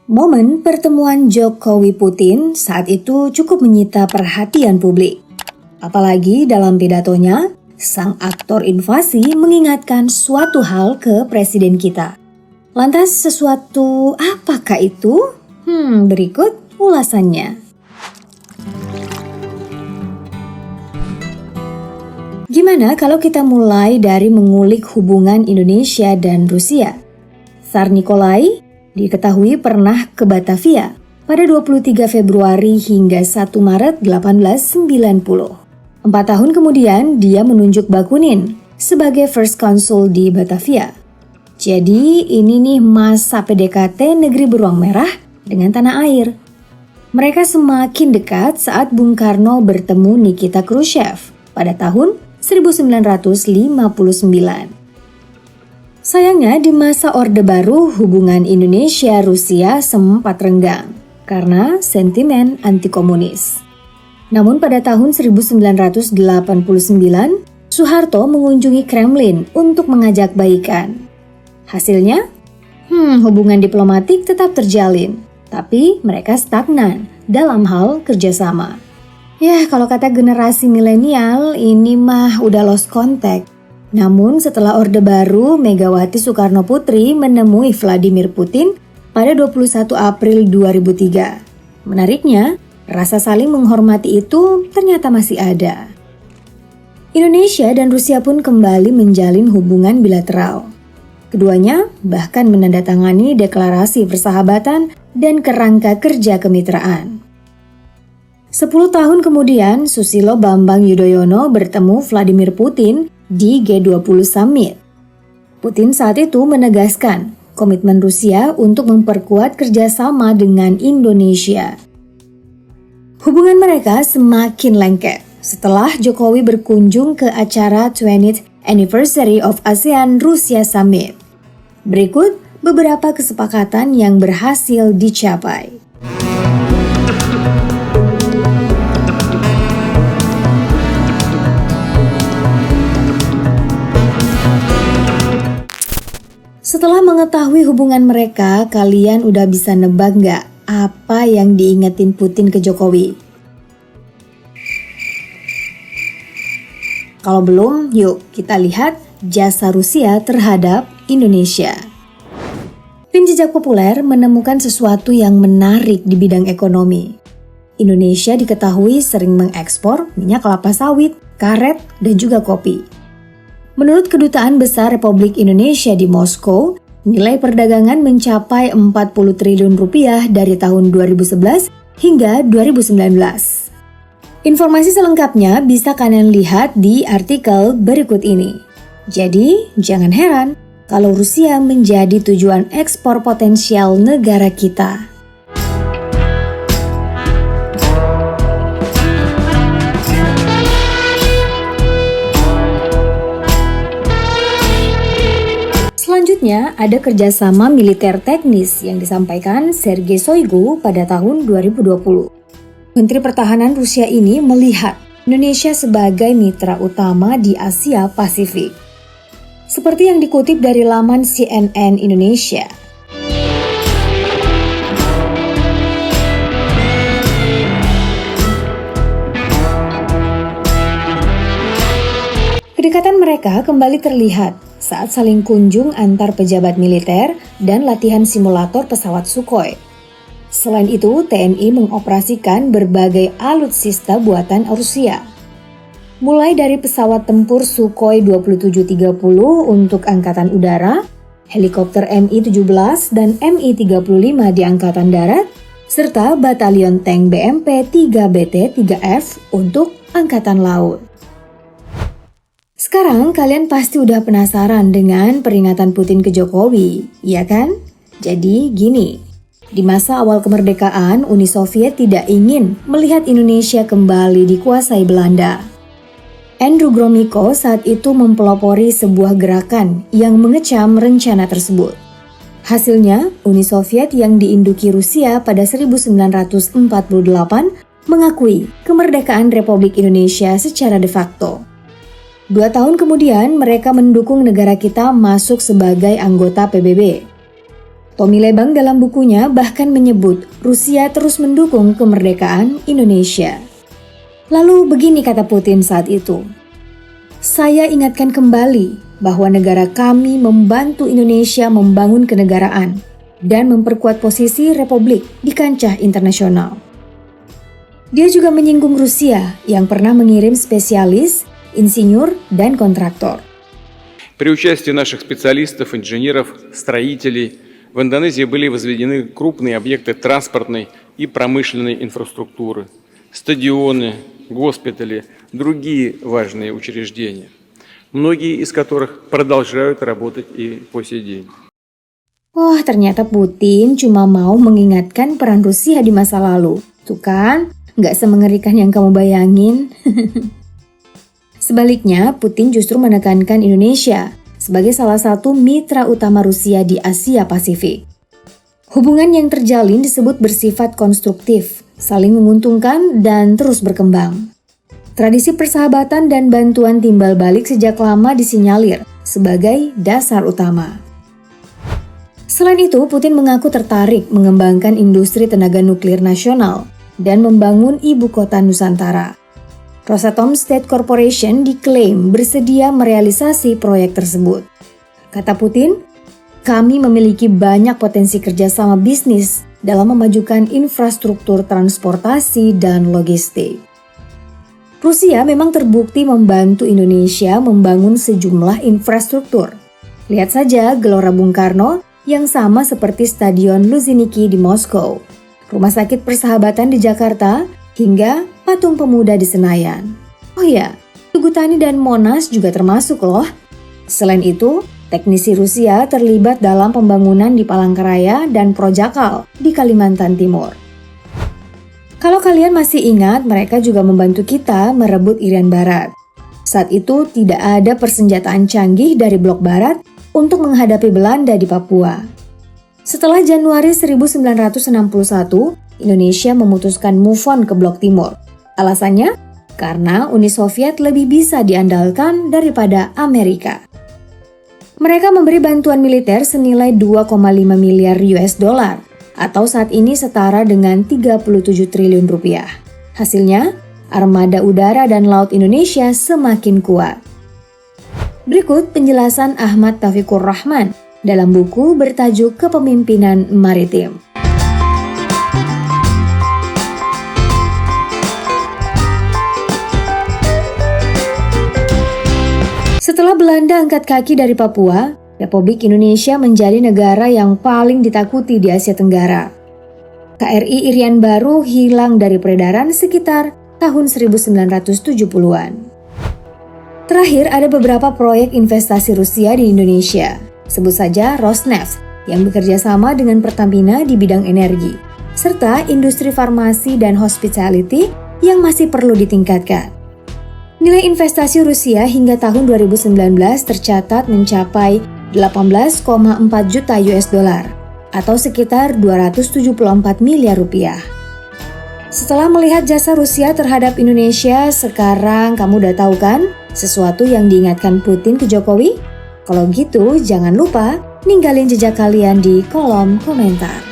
Momen pertemuan Jokowi-Putin saat itu cukup menyita perhatian publik. Apalagi dalam pidatonya, sang aktor invasi mengingatkan suatu hal ke presiden kita. Lantas sesuatu apakah itu? Berikut ulasannya. Gimana kalau kita mulai dari mengulik hubungan Indonesia dan Rusia? Tsar Nikolai diketahui pernah ke Batavia pada 23 Februari hingga 1 Maret 1890. 4 tahun kemudian dia menunjuk Bakunin sebagai First Consul di Batavia. Jadi ini nih masa PDKT negeri beruang merah dengan tanah air. Mereka semakin dekat saat Bung Karno bertemu Nikita Khrushchev pada tahun 1959. Sayangnya di masa Orde Baru hubungan Indonesia-Rusia sempat renggang karena sentimen anti-komunis. Namun pada tahun 1989, Soeharto mengunjungi Kremlin untuk mengajak baikan. Hasilnya, hubungan diplomatik tetap terjalin, tapi mereka stagnan dalam hal kerjasama. Ya, kalau kata generasi milenial, ini mah udah lost contact. Namun setelah Orde Baru, Megawati Soekarno Putri menemui Vladimir Putin pada 21 April 2003. Menariknya, rasa saling menghormati itu ternyata masih ada. Indonesia dan Rusia pun kembali menjalin hubungan bilateral. Keduanya bahkan menandatangani deklarasi persahabatan dan kerangka kerja kemitraan. 10 tahun kemudian, Susilo Bambang Yudhoyono bertemu Vladimir Putin di G20 Summit. Putin saat itu menegaskan komitmen Rusia untuk memperkuat kerjasama dengan Indonesia. Hubungan mereka semakin lengket setelah Jokowi berkunjung ke acara 20th Anniversary of ASEAN-Rusia Summit. Berikut beberapa kesepakatan yang berhasil dicapai. Setelah mengetahui hubungan mereka, kalian udah bisa nebak nggak apa yang diingetin Putin ke Jokowi? Kalau belum, yuk kita lihat jasa Rusia terhadap Indonesia. Tim Jejak Populer menemukan sesuatu yang menarik di bidang ekonomi. Indonesia diketahui sering mengekspor minyak kelapa sawit, karet, dan juga kopi. Menurut Kedutaan Besar Republik Indonesia di Moskow, nilai perdagangan mencapai 40 triliun rupiah dari tahun 2011 hingga 2019. Informasi selengkapnya bisa kalian lihat di artikel berikut ini. Jadi, jangan heran kalau Rusia menjadi tujuan ekspor potensial negara kita. Selanjutnya, ada kerjasama militer teknis yang disampaikan Sergei Shoigu pada tahun 2020. Menteri Pertahanan Rusia ini melihat Indonesia sebagai mitra utama di Asia Pasifik. Seperti yang dikutip dari laman CNN Indonesia. Kedekatan mereka kembali terlihat saat saling kunjung antar pejabat militer dan latihan simulator pesawat Sukhoi. Selain itu, TNI mengoperasikan berbagai alutsista buatan Rusia. Mulai dari pesawat tempur Sukhoi 2730 untuk Angkatan Udara, helikopter Mi-17 dan Mi-35 di Angkatan Darat, serta batalion tank BMP 3BT-3F untuk Angkatan Laut. Sekarang kalian pasti udah penasaran dengan peringatan Putin ke Jokowi, ya kan? Jadi gini, di masa awal kemerdekaan, Uni Soviet tidak ingin melihat Indonesia kembali dikuasai Belanda. Andrew Gromyko saat itu mempelopori sebuah gerakan yang mengecam rencana tersebut. Hasilnya, Uni Soviet yang diinduki Rusia pada 1948 mengakui kemerdekaan Republik Indonesia secara de facto. 2 tahun kemudian, mereka mendukung negara kita masuk sebagai anggota PBB. Tommy Lebang dalam bukunya bahkan menyebut Rusia terus mendukung kemerdekaan Indonesia. Lalu begini kata Putin saat itu, "Saya ingatkan kembali bahwa negara kami membantu Indonesia membangun kenegaraan dan memperkuat posisi Republik di kancah internasional." Dia juga menyinggung Rusia yang pernah mengirim spesialis, insinyur, dan kontraktor. При участии наших специалистов, инженеров, строителей в Индонезии были возведены крупные объекты транспортной и промышленной инфраструктуры, стадионы, госпитали, другие важные учреждения, многие из которых продолжают работать и по сей день. Wah, ternyata Putin cuma mau mengingatkan peran Rusia di masa lalu. Tuh kan, nggak semengerikan yang kamu bayangin. Sebaliknya, Putin justru menekankan Indonesia sebagai salah satu mitra utama Rusia di Asia Pasifik. Hubungan yang terjalin disebut bersifat konstruktif, saling menguntungkan, dan terus berkembang. Tradisi persahabatan dan bantuan timbal balik sejak lama disinyalir sebagai dasar utama. Selain itu, Putin mengaku tertarik mengembangkan industri tenaga nuklir nasional dan membangun ibu kota Nusantara. Rosatom State Corporation diklaim bersedia merealisasi proyek tersebut. Kata Putin, "Kami memiliki banyak potensi kerjasama bisnis dalam memajukan infrastruktur transportasi dan logistik." Rusia memang terbukti membantu Indonesia membangun sejumlah infrastruktur. Lihat saja Gelora Bung Karno yang sama seperti Stadion Luzhniki di Moskow, Rumah Sakit Persahabatan di Jakarta, hingga Patung Pemuda di Senayan. Oh ya, Tugu Tani dan Monas juga termasuk loh. Selain itu, teknisi Rusia terlibat dalam pembangunan di Palangkaraya dan Projakal di Kalimantan Timur. Kalau kalian masih ingat, mereka juga membantu kita merebut Irian Barat. Saat itu tidak ada persenjataan canggih dari Blok Barat untuk menghadapi Belanda di Papua. Setelah Januari 1961, Indonesia memutuskan move on ke Blok Timur. Alasannya, karena Uni Soviet lebih bisa diandalkan daripada Amerika. Mereka memberi bantuan militer senilai 2,5 miliar US dollar atau saat ini setara dengan 37 triliun rupiah. Hasilnya, armada udara dan laut Indonesia semakin kuat. Berikut penjelasan Ahmad Taufikur Rahman dalam buku bertajuk Kepemimpinan Maritim. Setelah Belanda angkat kaki dari Papua, Republik Indonesia menjadi negara yang paling ditakuti di Asia Tenggara. KRI Irian Baru hilang dari peredaran sekitar tahun 1970-an. Terakhir ada beberapa proyek investasi Rusia di Indonesia. Sebut saja Rosneft yang bekerja sama dengan Pertamina di bidang energi, serta industri farmasi dan hospitality yang masih perlu ditingkatkan. Nilai investasi Rusia hingga tahun 2019 tercatat mencapai 18,4 juta US dollar atau sekitar 274 miliar rupiah. Setelah melihat jasa Rusia terhadap Indonesia, sekarang kamu udah tahu kan sesuatu yang diingatkan Putin ke Jokowi? Kalau gitu jangan lupa ninggalin jejak kalian di kolom komentar.